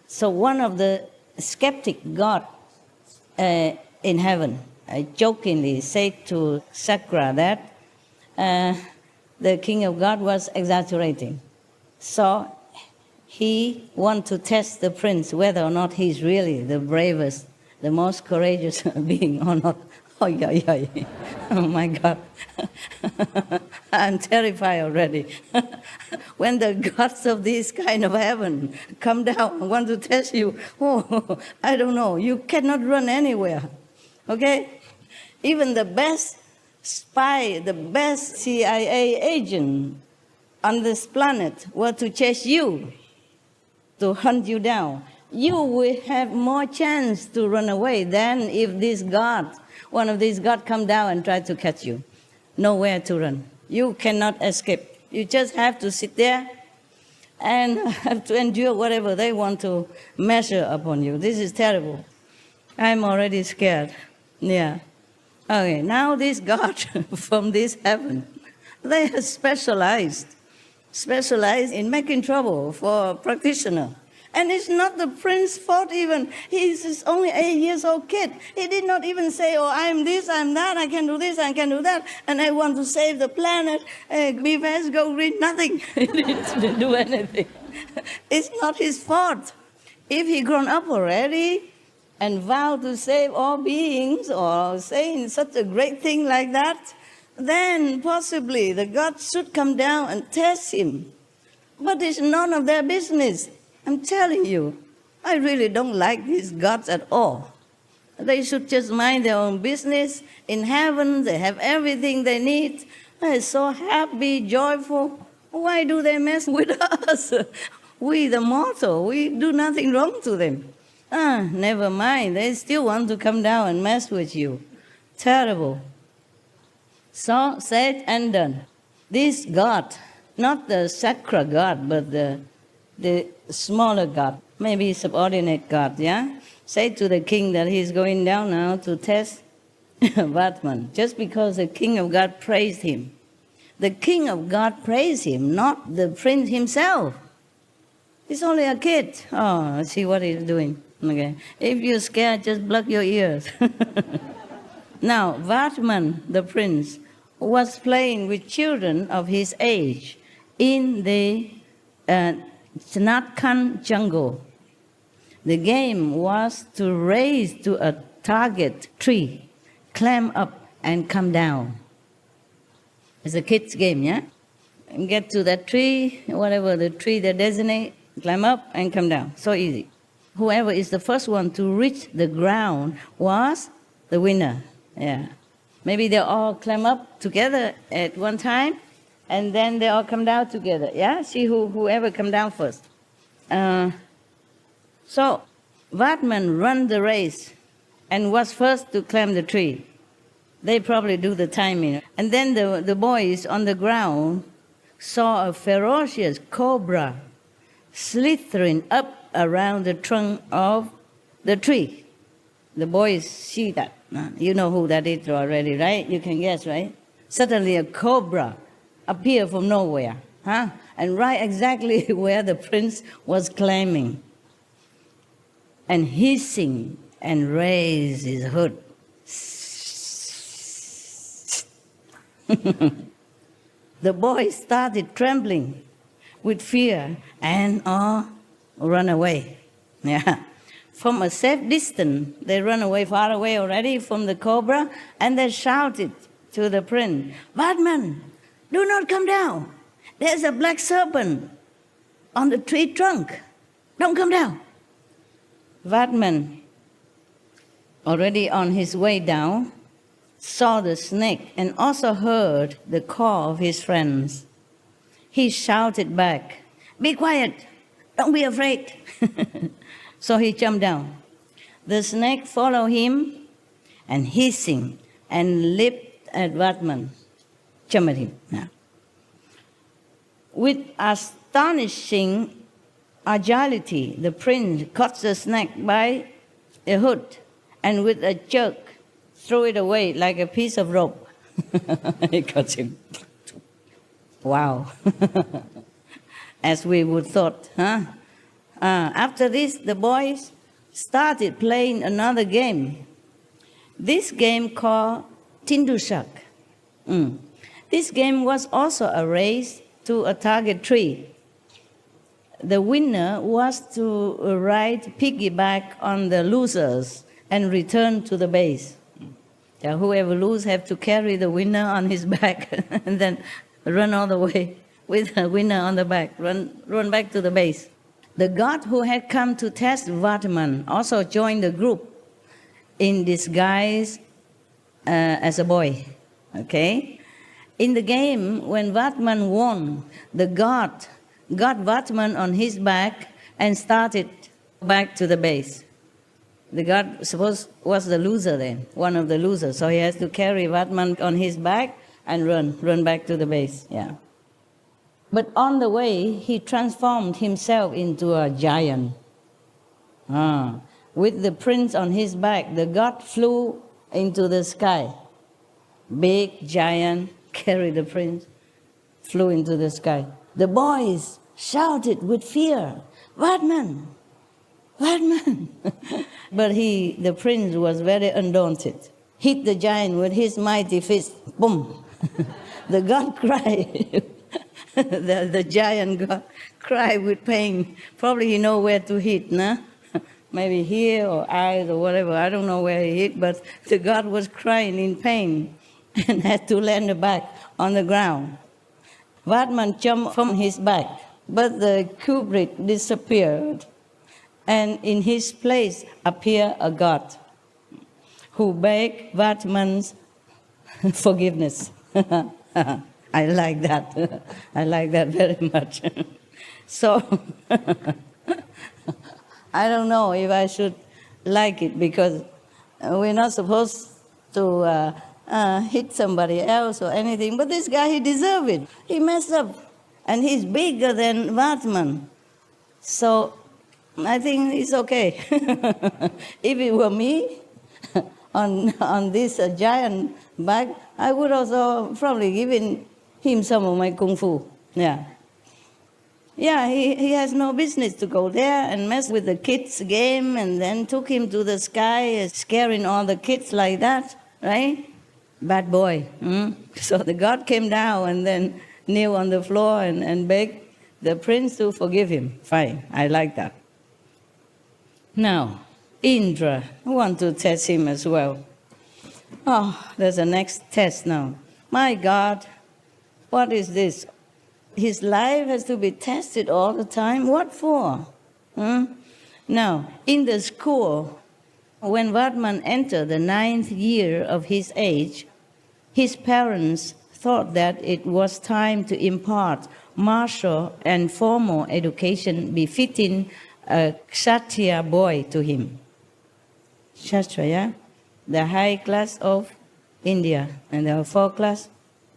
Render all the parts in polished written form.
So one of the skeptic god in heaven jokingly said to Sakra that the king of God was exaggerating. So he wanted to test the prince whether or not he's really the bravest, the most courageous being or not. Oh, yeah. Oh my God. I'm terrified already. When the gods of this kind of heaven come down and want to test you, oh, I don't know, you cannot run anywhere. Okay? Even the best spy, the best CIA agent on this planet were to chase you, to hunt you down. You will have more chance to run away than if this God, one of these gods, come down and try to catch you. Nowhere to run. You cannot escape. You just have to sit there and have to endure whatever they want to measure upon you. This is terrible. I'm already scared. Yeah. Okay, now this God from this heaven, they are specialized in making trouble for a practitioner. And it's not the prince's fault even. He's only 8 years old kid. He did not even say, oh, I'm this, I'm that, I can do this, I can do that, and I want to save the planet, be fast, go green, nothing. He didn't do anything. It's not his fault. If he grown up already and vowed to save all beings or saying such a great thing like that, then possibly the gods should come down and test him. But it's none of their business. I'm telling you, I really don't like these gods at all. They should just mind their own business. In heaven, they have everything they need. They're so happy, joyful. Why do they mess with us? We, the mortal, we do nothing wrong to them. Never mind. They still want to come down and mess with you. Terrible. So, said and done. This God, not the sacred God, but the smaller God, maybe subordinate God, yeah? Say to the king that he's going down now to test Vatman, just because the king of God praised him. The king of God praised him, not the prince himself. He's only a kid. Oh, see what he's doing. Okay. If you're scared, just block your ears. Now, Vatman, the prince, was playing with children of his age in the Chinatkan jungle. The game was to race to a target tree, climb up and come down. It's a kid's game, yeah? And get to that tree, whatever the tree they designate, climb up and come down. So easy. Whoever is the first one to reach the ground was the winner. Yeah. Maybe they all climb up together at one time, and then they all come down together. Yeah? See whoever come down first. So Vatman ran the race and was first to climb the tree. They probably do the timing. And then the boys on the ground saw a ferocious cobra slithering up around the trunk of the tree. The boys see that. You know who that is already, right? You can guess, right? Suddenly a cobra appeared from nowhere, and right exactly where the prince was climbing, and hissing and raised his hood. The boy started trembling with fear and run away. Yeah. From a safe distance, they run away, far away already from the cobra, and they shouted to the prince, Vatman, do not come down. There's a black serpent on the tree trunk. Don't come down. Vatman, already on his way down, saw the snake and also heard the call of his friends. He shouted back, be quiet, don't be afraid. So he jumped down. The snake followed him and hissing and leaped at Vatman, jumped at him. Now, with astonishing agility, the prince caught the snake by the hood and with a jerk threw it away like a piece of rope. He caught him. Wow. as we would thought. After this, the boys started playing another game. This game called Tindushak. This game was also a race to a target tree. The winner was to ride piggyback on the losers and return to the base. Whoever loses have to carry the winner on his back and then run all the way with the winner on the back, run back to the base. The god who had come to test Vatman also joined the group in disguise as a boy. Okay? In the game, when Vatman won, the god got Vatman on his back and started back to the base. The god, suppose, was the loser then, one of the losers, so he has to carry Vatman on his back and run back to the base. Yeah. But on the way, he transformed himself into a giant. With the prince on his back, the god flew into the sky. Big giant carried the prince, flew into the sky. The boys shouted with fear, "Vatman! Vatman!" But the prince was very undaunted. Hit the giant with his mighty fist. Boom! The god cried. The giant god cried with pain. Probably he know where to hit, nah? Maybe here or eyes or whatever. I don't know where he hit, but the god was crying in pain and had to land back on the ground. Vatman jumped from his back, but the culprit disappeared, and in his place appeared a god who begged Vatman's forgiveness. I like that. I like that very much. So, I don't know if I should like it, because we're not supposed to hit somebody else or anything, but this guy, he deserved it. He messed up, and he's bigger than Vatman. So, I think it's okay. If it were me, on this giant back, I would also probably given him some of my kung fu. Yeah. Yeah, he has no business to go there and mess with the kids' game, and then took him to the sky, scaring all the kids like that, right? Bad boy. So the god came down and then kneel on the floor and begged the prince to forgive him. Fine, I like that. Now, Indra, I want to test him as well. Oh, there's a next test now. My God, what is this? His life has to be tested all the time. What for? Now, in the school, when Vatman entered the 9th year of his age, his parents thought that it was time to impart martial and formal education befitting a Kshatriya boy to him. Kshatriya, the high class of India, and the 4th class,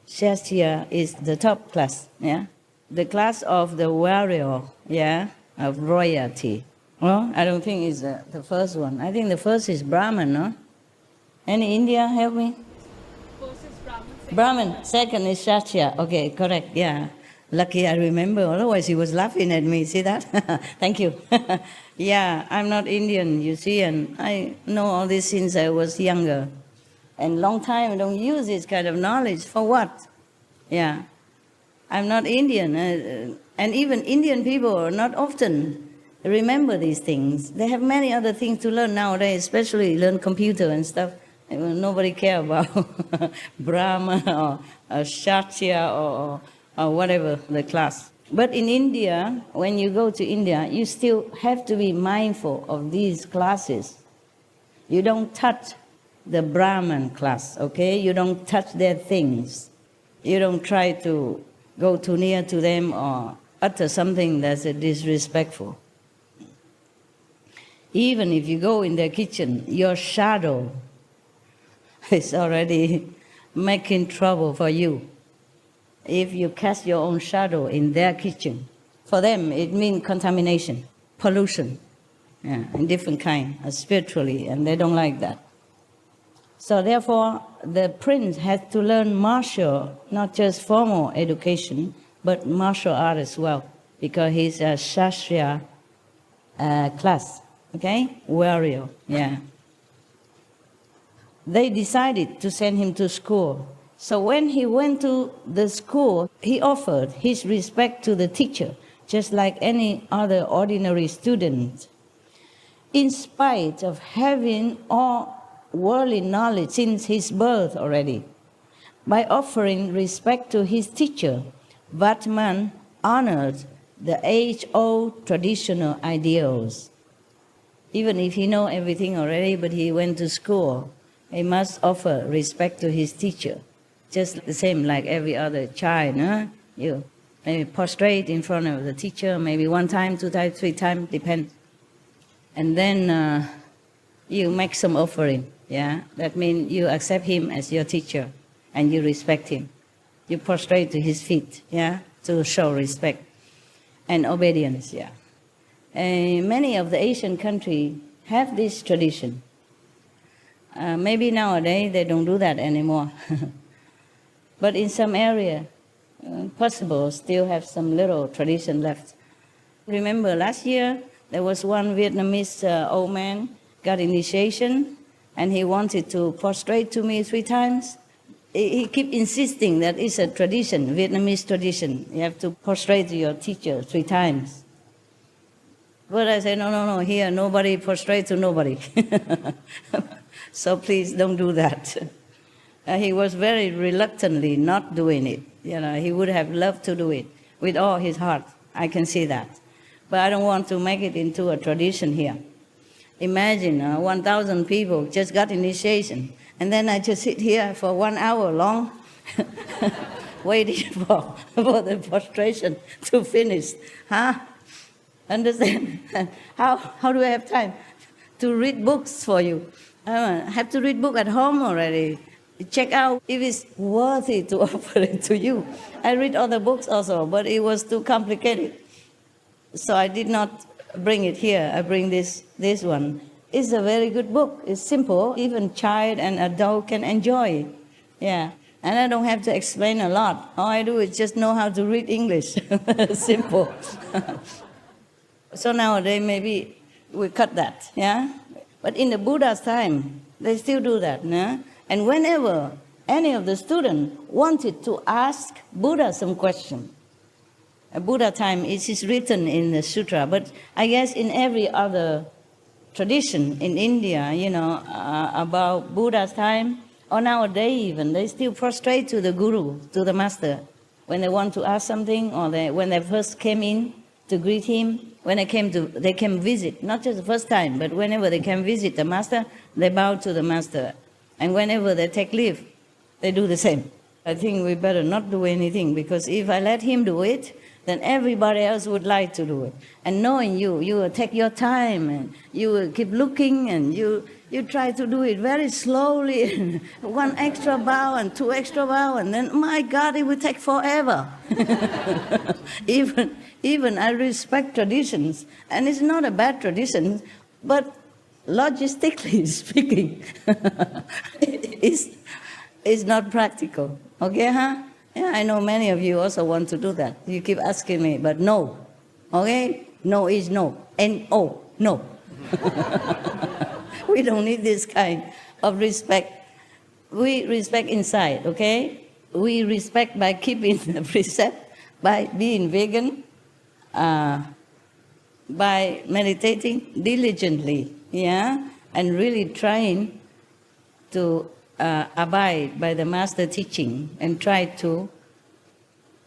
Kshatriya is the top class, yeah? The class of the warrior, yeah, of royalty. Well, I don't think it's the first one. I think the first is Brahman, no? Any India, help me? First is Brahman. Brahman, second is Kshatriya. Okay, correct, yeah. Lucky I remember, otherwise he was laughing at me, see that? Thank you. Yeah, I'm not Indian, you see, and I know all this since I was younger. And long time I don't use this kind of knowledge. For what? Yeah. I'm not Indian. And even Indian people not often remember these things. They have many other things to learn nowadays, especially learn computer and stuff. Nobody care about Brahma or Kshatriya or whatever the class. But in India, when you go to India, you still have to be mindful of these classes. You don't touch the Brahman class, okay? You don't touch their things. You don't try to go too near to them or utter something that's disrespectful. Even if you go in their kitchen, your shadow is already making trouble for you. If you cast your own shadow in their kitchen, for them it means contamination, pollution, in different kind, spiritually, and they don't like that. So therefore, the prince had to learn martial, not just formal education, but martial art as well. because he's a Shastra class, okay? Warrior, yeah. They decided to send him to school. So when he went to the school, he offered his respect to the teacher, just like any other ordinary student. In spite of having all worldly knowledge since his birth already, by offering respect to his teacher, Vatman honored the age-old traditional ideals. Even if he knows everything already, but he went to school, he must offer respect to his teacher. Just the same like every other child, huh? You maybe prostrate in front of the teacher, maybe 1 time, 2 times, 3 times, depends. And then you make some offering, yeah? That means you accept him as your teacher and you respect him. You prostrate to his feet, yeah? To show respect and obedience, yeah. Many of the Asian countries have this tradition. Maybe nowadays they don't do that anymore. But in some area, possible still have some little tradition left. Remember last year, there was one Vietnamese old man got initiation, and he wanted to prostrate to me 3 times. He kept insisting that it's a tradition, Vietnamese tradition. You have to prostrate to your teacher 3 times. But I said, no, here nobody prostrate to nobody. So please don't do that. He was very reluctantly not doing it. You know, he would have loved to do it with all his heart. I can see that. But I don't want to make it into a tradition here. Imagine 1,000 people just got initiation, and then I just sit here for 1 hour long waiting for the prostration to finish. Huh? Understand? How do I have time to read books for you? I have to read book at home already. Check out if it's worthy to offer it to you. I read other books also, but it was too complicated. So I did not bring it here. I bring this one. It's a very good book. It's simple. Even child and adult can enjoy it. Yeah. And I don't have to explain a lot. All I do is just know how to read English. Simple. So nowadays maybe we cut that, yeah? But in the Buddha's time, they still do that, yeah? And whenever any of the students wanted to ask Buddha some question, Buddha time is written in the sutra, but I guess in every other tradition in India, you know, about Buddha's time, or nowadays even, they still prostrate to the guru, to the master, when they want to ask something, or when they first came in to greet him, when they came visit, not just the first time, but whenever they can visit the master, they bow to the master. And whenever they take leave, they do the same. I think we better not do anything, because if I let him do it, then everybody else would like to do it. And knowing you will take your time, and you will keep looking, and you try to do it very slowly, and 1 extra bow and 2 extra bow, and then, my God, it will take forever. Even I respect traditions, and it's not a bad tradition, but logistically speaking, it's not practical. Okay, huh? Yeah, I know many of you also want to do that. You keep asking me, but no. Okay? No is no. N-O, no. We don't need this kind of respect. We respect inside, okay? We respect by keeping the precept, by being vegan, by meditating diligently, yeah? And really trying to abide by the master teaching and try to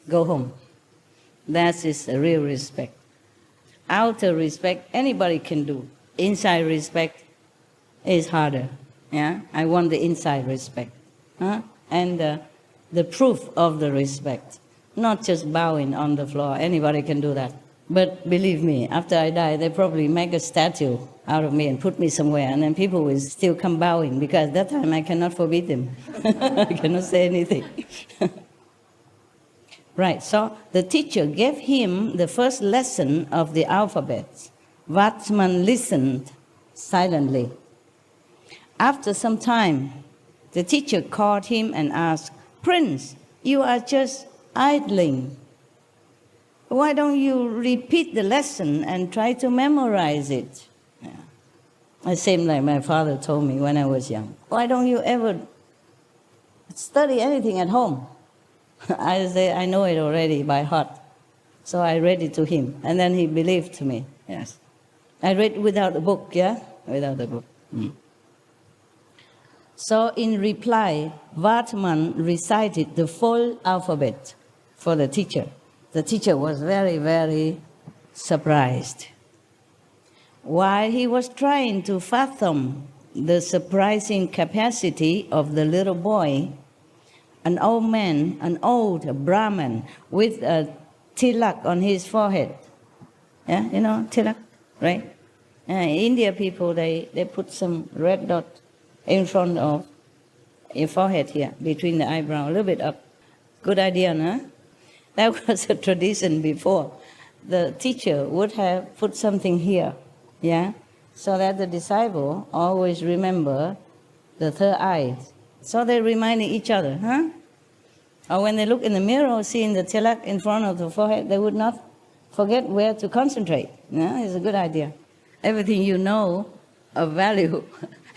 go home. That is a real respect. Outer respect, anybody can do. Inside respect is harder. Yeah, I want the inside respect, and the proof of the respect, not just bowing on the floor. Anybody can do that. But believe me, after I die, they probably make a statue out of me and put me somewhere, and then people will still come bowing, because that time I cannot forbid them. I cannot say anything. Right, so the teacher gave him the first lesson of the alphabet. Vatman listened silently. After some time, the teacher called him and asked, "Prince, you are just idling. Why don't you repeat the lesson and try to memorize it? Yeah. The same like my father told me when I was young. Why don't you ever study anything at home? I say, I know it already by heart. So I read it to him, and then he believed me. Yes. I read without the book, yeah? Without the book. Mm. So in reply, Vartman recited the full alphabet for the teacher. The teacher was very, very surprised. While he was trying to fathom the surprising capacity of the little boy, an old man, an old Brahmin with a tilak on his forehead. Yeah, you know tilak, right? India people, they put some red dot in front of your forehead here, between the eyebrow, a little bit up. Good idea, no? That was a tradition before. The teacher would have put something here, yeah, so that the disciple always remember the third eye. So they reminded each other, huh? Or when they look in the mirror, seeing the tilak in front of the forehead, they would not forget where to concentrate. Yeah, it's a good idea. Everything you know of value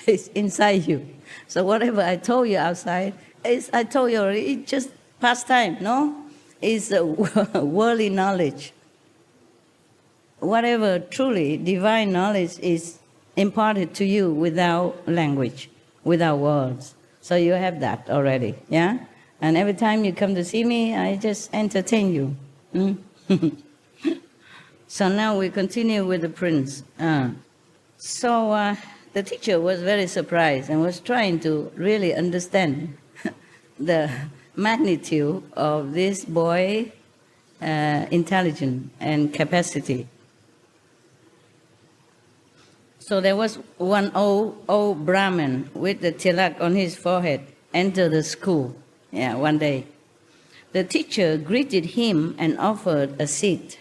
is inside you. So whatever I told you outside, I told you already, it's just pastime, no? It's worldly knowledge. Whatever truly divine knowledge is imparted to you without language, without words. So you have that already, yeah? And every time you come to see me, I just entertain you. So now we continue with the prince. So the teacher was very surprised and was trying to really understand the magnitude of this boy's intelligence and capacity. So there was one old Brahmin with the tilak on his forehead enter the school. Yeah, one day. The teacher greeted him and offered a seat.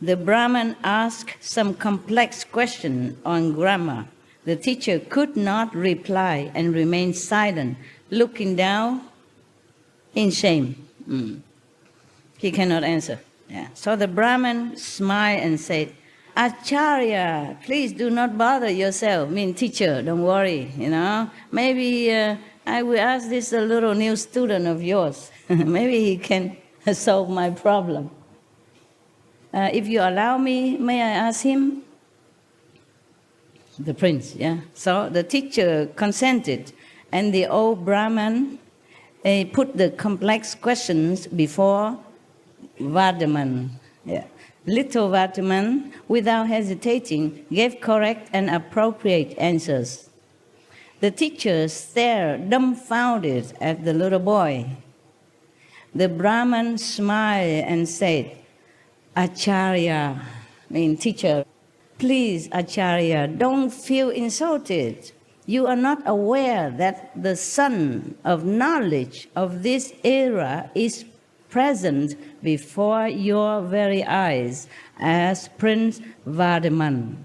The Brahmin asked some complex question on grammar. The teacher could not reply and remained silent, looking down in shame. He cannot answer. Yeah. So the Brahmin smiled and said, Acharya, please do not bother yourself. Teacher, don't worry, Maybe I will ask this little new student of yours. Maybe he can solve my problem. If you allow me, may I ask him? The prince, yeah. So the teacher consented, and the old Brahmin put the complex questions before Vardaman. Yeah. Little Vardaman, without hesitating, gave correct and appropriate answers. The teacher stared dumbfounded at the little boy. The Brahmin smiled and said, Acharya, teacher, please, Acharya, don't feel insulted. You are not aware that the sun of knowledge of this era is present before your very eyes as Prince Vardaman.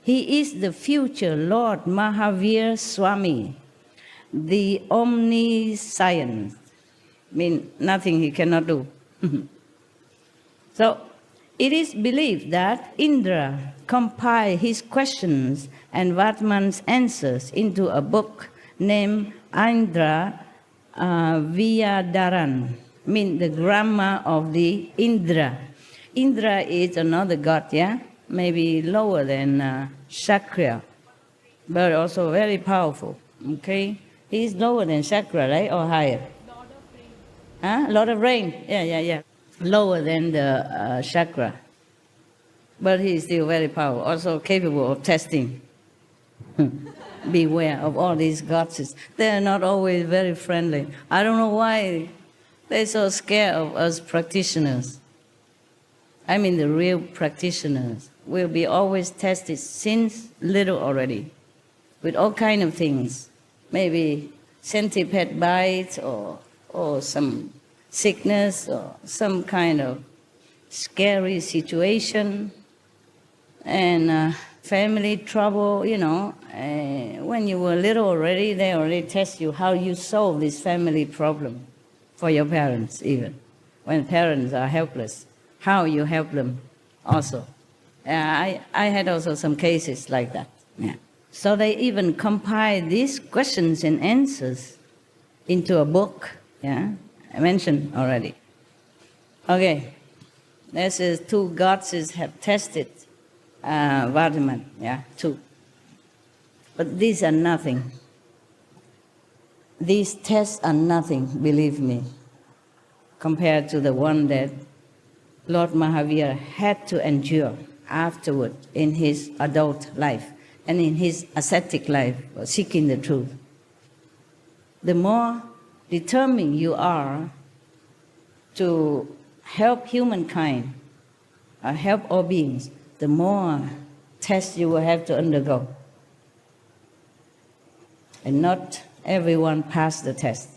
He is the future Lord Mahavira Swami, the omniscient. Nothing he cannot do. So it is believed that Indra compiled his questions and Vardaman's answers into a book named Indra Vyadaran, the grammar of the Indra. Indra is another god, yeah? Maybe lower than Shakra, but also very powerful, okay? He's lower than Shakra, right, or higher? Lord of Rain. Huh? Lord of Rain, yeah. Lower than the Shakra. But he is still very powerful, also capable of testing. Beware of all these gods. They are not always very friendly. I don't know why they're so scared of us practitioners. The real practitioners will be always tested since little already, with all kind of things. Maybe centipede bites or some sickness or some kind of scary situation and family trouble, when you were little already, they already test you how you solve this family problem for your parents even, when parents are helpless. how you help them also. I had also some cases like that. Yeah. So they even compile these questions and answers into a book. Yeah, I mentioned already. Okay, this is two gods have tested Vardhaman. Yeah, two. But these are nothing. These tests are nothing, believe me, compared to the one that Lord Mahavira had to endure afterward in his adult life and in his ascetic life, seeking the truth. The more determined you are to help humankind, help all beings, the more tests you will have to undergo. And not everyone passed the test.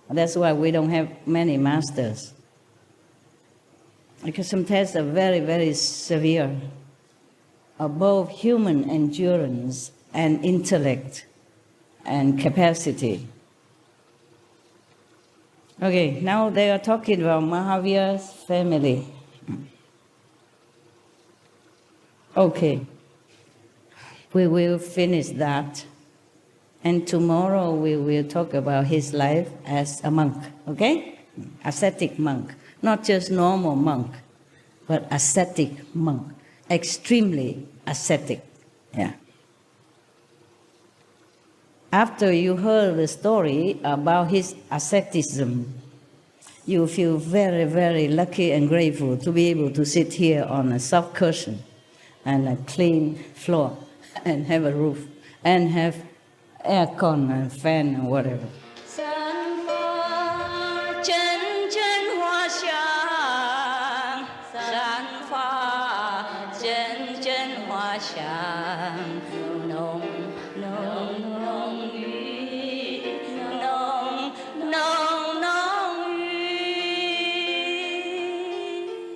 That's why we don't have many masters. Because some tests are very, very severe, above human endurance and intellect and capacity. Okay, now they are talking about Mahavira's family. Okay, we will finish that. And tomorrow we will talk about his life as a monk, okay? Ascetic monk. Not just normal monk, but ascetic monk. Extremely ascetic, yeah. After you heard the story about his asceticism, you feel very, very lucky and grateful to be able to sit here on a soft cushion and a clean floor and have a roof and have aircon and fan or whatever. 散发阵阵花香，散发阵阵花香，浓